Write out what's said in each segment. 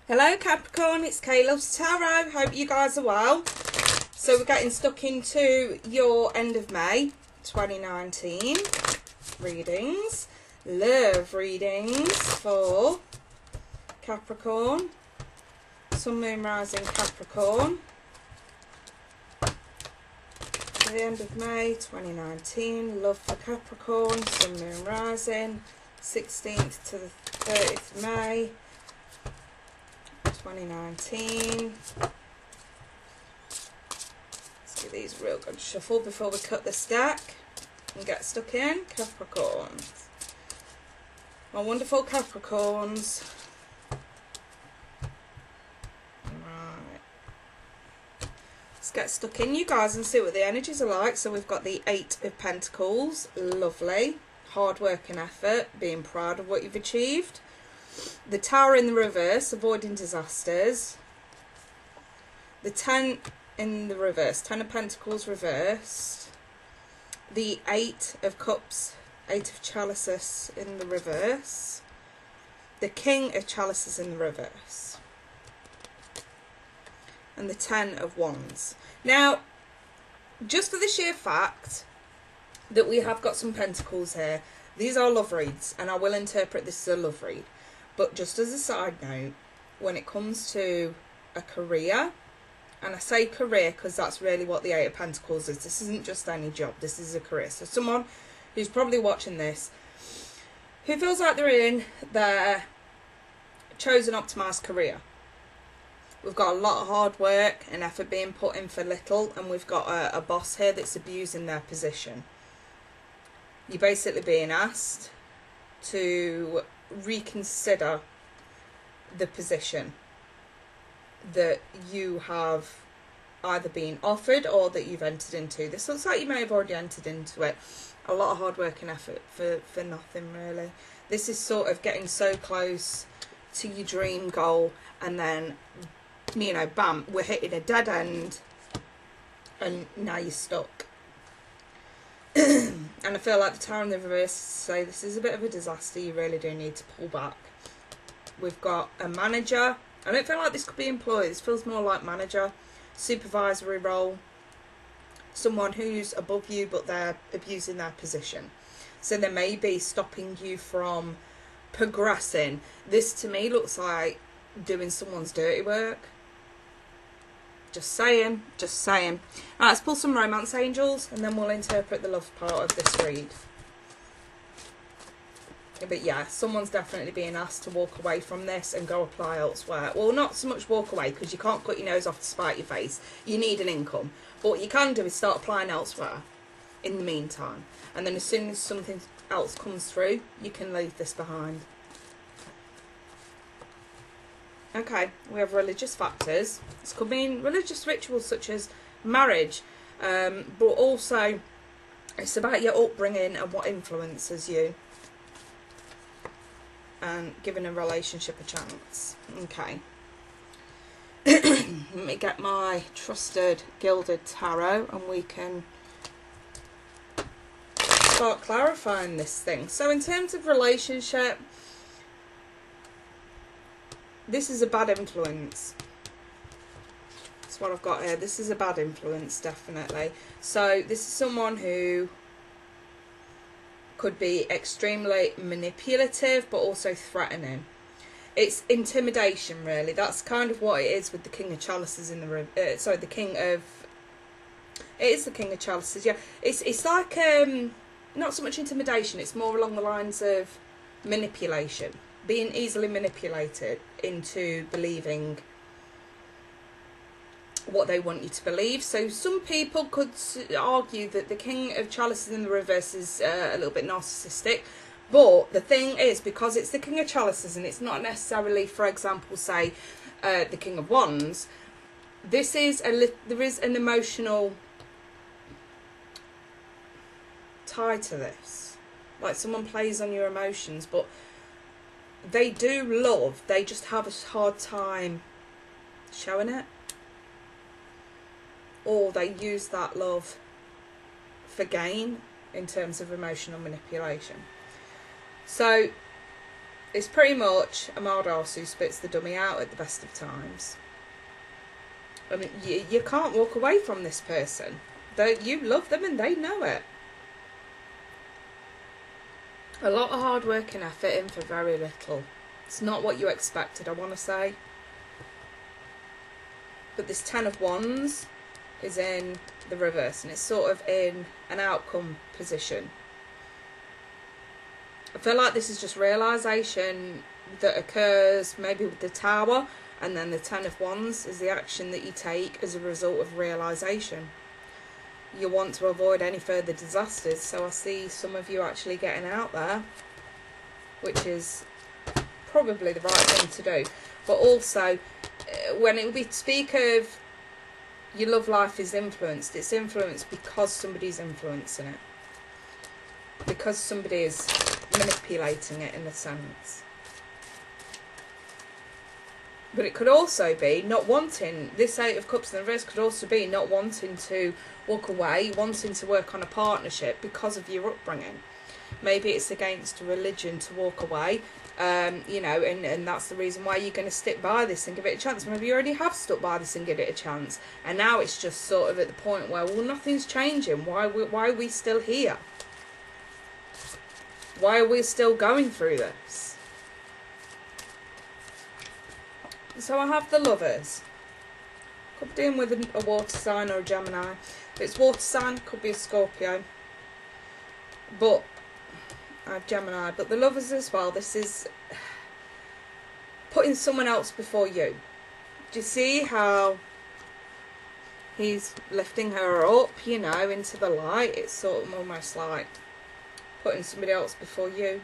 Hello Capricorn, it's Kay Loves Tarot. Hope you guys are well. So we're getting stuck into your end of May 2019 readings. Love readings for Capricorn. Sun, Moon, Rising Capricorn. To the end of May 2019. Love for Capricorn. Sun, Moon, Rising. 16th to the 30th of May 2019. Let's give these a real good shuffle before we cut the stack and get stuck in. Capricorns. My wonderful Capricorns. Right. Let's get stuck in, you guys, and see what the energies are like. So we've got the 8 of Pentacles. Lovely. Hard work and effort. Being proud of what you've achieved. The Tower in the reverse, avoiding disasters. The 10 in the reverse, 10 of Pentacles reversed. The 8 of Cups, 8 of Chalices in the reverse. The King of Chalices in the reverse. And the 10 of Wands. Now, just for the sheer fact that we have got some Pentacles here, these are love reads, and I will interpret this as a love read. But just as a side note, when it comes to a career, and I say career because that's really what the 8 of Pentacles is. This isn't just any job. This is a career. So someone who's probably watching this, who feels like they're in their chosen optimised career. We've got a lot of hard work and effort being put in for little, and we've got a boss here that's abusing their position. You're basically being asked to reconsider the position that you have either been offered or that you've entered into. This looks like you may have already entered into it. A lot of hard work and effort for nothing, really. This is sort of getting so close to your dream goal, and then, you know, bam, we're hitting a dead end, and now you're stuck. And I feel like the Tower in the reverse say this is a bit of a disaster. You really do need to pull back. We've got a manager. I don't feel like this could be employed. This feels more like manager, supervisory role. Someone who's above you, but they're abusing their position. So they may be stopping you from progressing. This to me looks like doing someone's dirty work. Just saying, just saying. Right, let's pull some romance angels, and then we'll interpret the love part of this read. But yeah, someone's definitely being asked to walk away from this and go apply elsewhere. Well, not so much walk away, because you can't cut your nose off to spite your face. You need an income. But what you can do is start applying elsewhere in the meantime. And then as soon as something else comes through, you can leave this behind. Okay, we have religious factors. This could mean religious rituals such as marriage, but also it's about your upbringing and what influences you, and giving a relationship a chance. Okay. Let me get my trusted gilded tarot and we can start clarifying this thing. So in terms of relationship, this is a bad influence. That's what I've got here. This is a bad influence, definitely. So this is someone who could be extremely manipulative, but also threatening. It's intimidation, really. That's kind of what it is with the King of Chalices in the room. Sorry, the King of... It is the King of Chalices, yeah. It's like, not so much intimidation. It's more along the lines of manipulation. Being easily manipulated into believing what they want you to believe. So some people could argue that the King of Chalices in the reverse is a little bit narcissistic. But the thing is, because it's the King of Chalices and it's not necessarily, for example, say, the King of Wands, this is there is an emotional tie to this. Like someone plays on your emotions, but they do love, they just have a hard time showing it. Or they use that love for gain in terms of emotional manipulation. So It's pretty much a mild arse who spits the dummy out at the best of times. I mean, you can't walk away from this person. You love them and they know it. A lot of hard work and effort in for very little. It's not what you expected, I want to say. But this 10 of Wands is in the reverse, and it's sort of in an outcome position. I feel like this is just realisation that occurs maybe with the Tower, and then the 10 of Wands is the action that you take as a result of realisation. You want to avoid any further disasters, so I see some of you actually getting out there, which is probably the right thing to do. But also, when we speak of your love life is influenced, it's influenced because somebody's influencing it. Because somebody is manipulating it in a sense. But it could also be not wanting, this 8 of Cups in the reverse could also be not wanting to walk away, wanting to work on a partnership because of your upbringing. Maybe it's against religion to walk away, you know, and that's the reason why you're going to stick by this and give it a chance. Maybe you already have stuck by this and give it a chance, and now it's just sort of at the point where, well, nothing's changing. Why are we still here? Why are we still going through this? So I have the Lovers. Could be dealing with a water sign or a Gemini. If it's water sign, could be a Scorpio. But I have Gemini. But the Lovers as well, this is putting someone else before you. Do you see how he's lifting her up, you know, into the light? It's sort of almost like putting somebody else before you.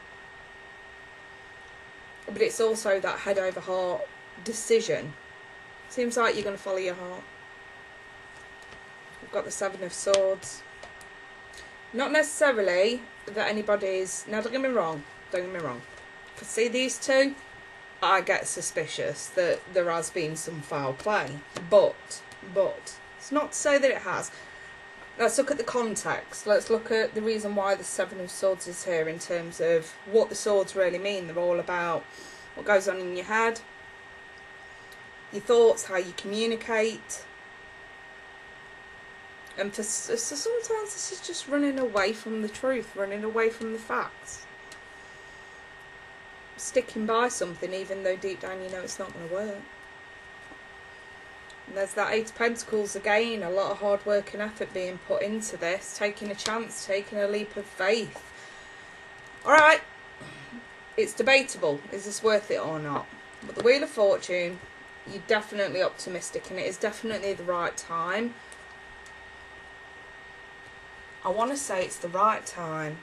But it's also that head over heart decision. Seems like you're going to follow your heart. We've got the 7 of Swords. Not necessarily that anybody's... Now, don't get me wrong. If I see these two, I get suspicious that there has been some foul play. But, it's not to say that it has. Let's look at the context. Let's look at the reason why the 7 of Swords is here in terms of what the swords really mean. They're all about what goes on in your head, your thoughts, how you communicate. And so sometimes this is just running away from the truth, running away from the facts. Sticking by something even though deep down you know it's not going to work. And there's that 8 of Pentacles again, a lot of hard work and effort being put into this, taking a chance, taking a leap of faith. Alright, it's debatable, is this worth it or not? But the Wheel of Fortune, you're definitely optimistic and it is definitely the right time. I want to say it's the right time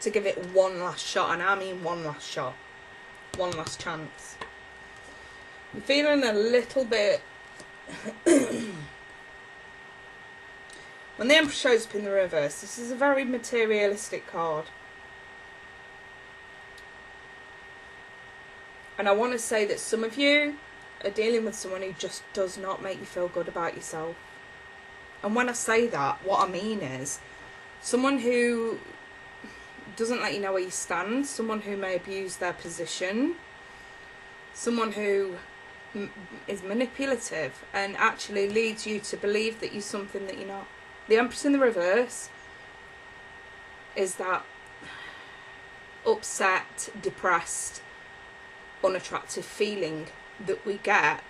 to give it one last shot, and I mean one last shot, one last chance. I'm feeling a little bit... When the Emperor shows up in the reverse, this is a very materialistic card. And I want to say that some of you are dealing with someone who just does not make you feel good about yourself. And when I say that, what I mean is someone who doesn't let you know where you stand, someone who may abuse their position, someone who is manipulative and actually leads you to believe that you're something that you're not. The Empress in the reverse is that upset, depressed, unattractive feeling that we get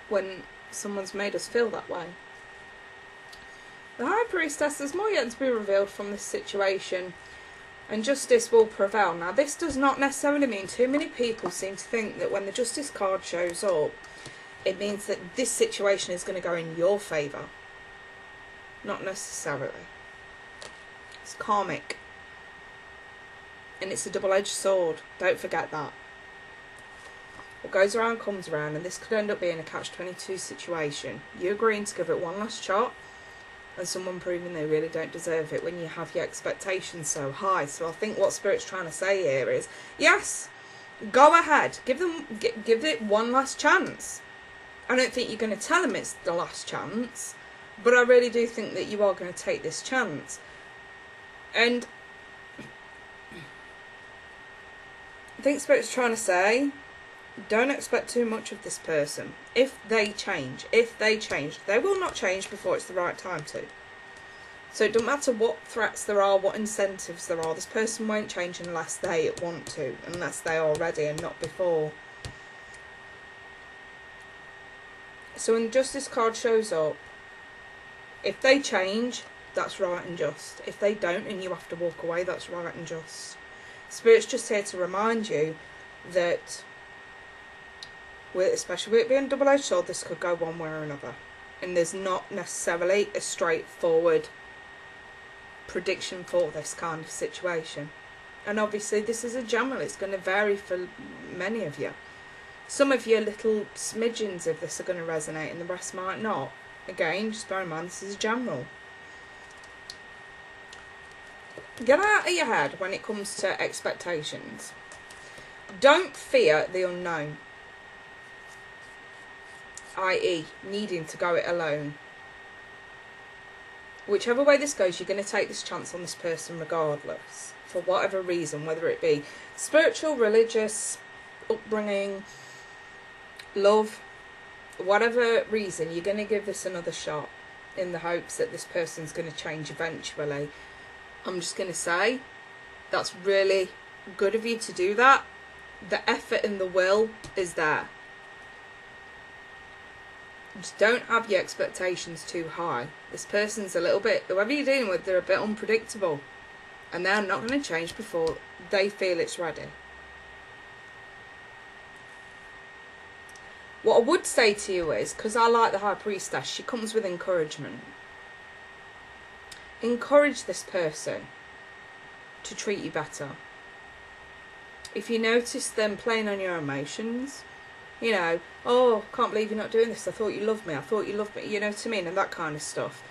when someone's made us feel that way. The High Priestess, there's more yet to be revealed from this situation, and justice will prevail. Now, this does not necessarily mean, too many people seem to think that when the Justice card shows up, it means that this situation is going to go in your favour. Not necessarily. It's karmic. And it's a double-edged sword. Don't forget that. What goes around comes around, and this could end up being a catch-22 situation. You agreeing to give it one last shot, and someone proving they really don't deserve it when you have your expectations so high. So I think what Spirit's trying to say here is, yes, go ahead, give it one last chance. I don't think you're going to tell them it's the last chance, but I really do think that you are going to take this chance. And I think Spirit's trying to say, don't expect too much of this person. If they change, they will not change before it's the right time to. So it doesn't matter what threats there are, what incentives there are, this person won't change unless they want to, unless they are ready and not before. So when the Justice card shows up, if they change, that's right and just. If they don't and you have to walk away, that's right and just. Spirit's just here to remind you that, especially with it being double-edged sword, this could go one way or another. And there's not necessarily a straightforward prediction for this kind of situation. And obviously this is a general. It's going to vary for many of you. Some of you, little smidgens of this are going to resonate and the rest might not. Again, just bear in mind, this is a general. Get out of your head when it comes to expectations. Don't fear the unknown, i.e. needing to go it alone. Whichever way this goes, you're going to take this chance on this person regardless, for whatever reason, whether it be spiritual, religious, upbringing, love, whatever reason, you're going to give this another shot in the hopes that this person's going to change eventually. I'm just going to say, that's really good of you to do that. The effort and the will is there. Just don't have your expectations too high. This person's a little bit, whoever you're dealing with, they're a bit unpredictable. And they're not going to change before they feel it's ready. What I would say to you is, because I like the High Priestess, she comes with encouragement. Encourage this person to treat you better. If you notice them playing on your emotions, you know, oh, can't believe you're not doing this, I thought you loved me, I thought you loved me, you know what I mean, and that kind of stuff.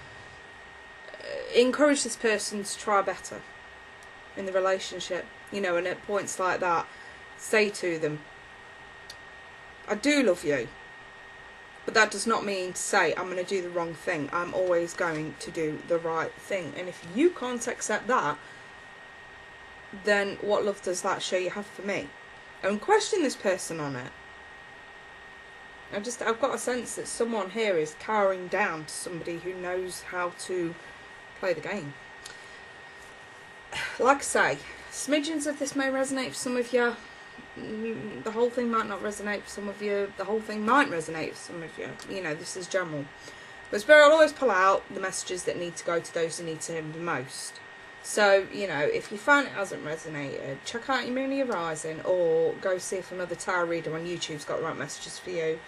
Encourage this person to try better in the relationship, you know, and at points like that, say to them, I do love you, but that does not mean to say I'm going to do the wrong thing. I'm always going to do the right thing. And if you can't accept that, then what love does that show you have for me? And question this person on it. I've got a sense that someone here is cowering down to somebody who knows how to play the game. Like I say, smidgens of this may resonate for some of you. The whole thing might not resonate for some of you. The whole thing might resonate for some of you. You know, this is general. But Spirit will always pull out the messages that need to go to those who need to hear them the most. So, you know, if you find it hasn't resonated, check out your Moon or your Rising, or go see if another tarot reader on YouTube's got the right messages for you.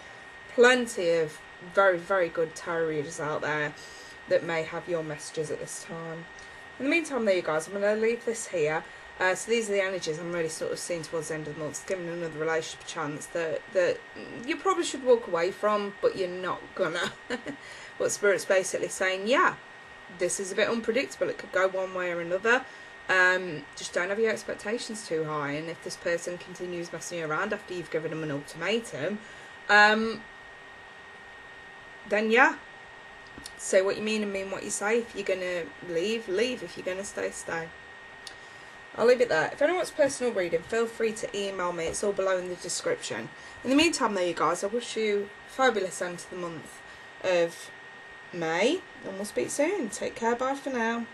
Plenty of very, very good tarot readers out there that may have your messages at this time. In the meantime, there you guys, I'm going to leave this here. So these are the energies I'm really sort of seeing towards the end of the month. It's giving another relationship a chance that you probably should walk away from, but you're not gonna. What Spirit's basically saying, yeah, this is a bit unpredictable. It could go one way or another. Just don't have your expectations too high. And if this person continues messing you around after you've given them an ultimatum, then yeah, say what you mean and mean what you say. If you're gonna leave, leave. If you're gonna stay, stay. I'll leave it there. If anyone wants personal reading, feel free to email me. It's all below in the description. In the meantime, there you guys, I wish you a fabulous end to the month of May, and we'll speak soon. Take care. Bye for now.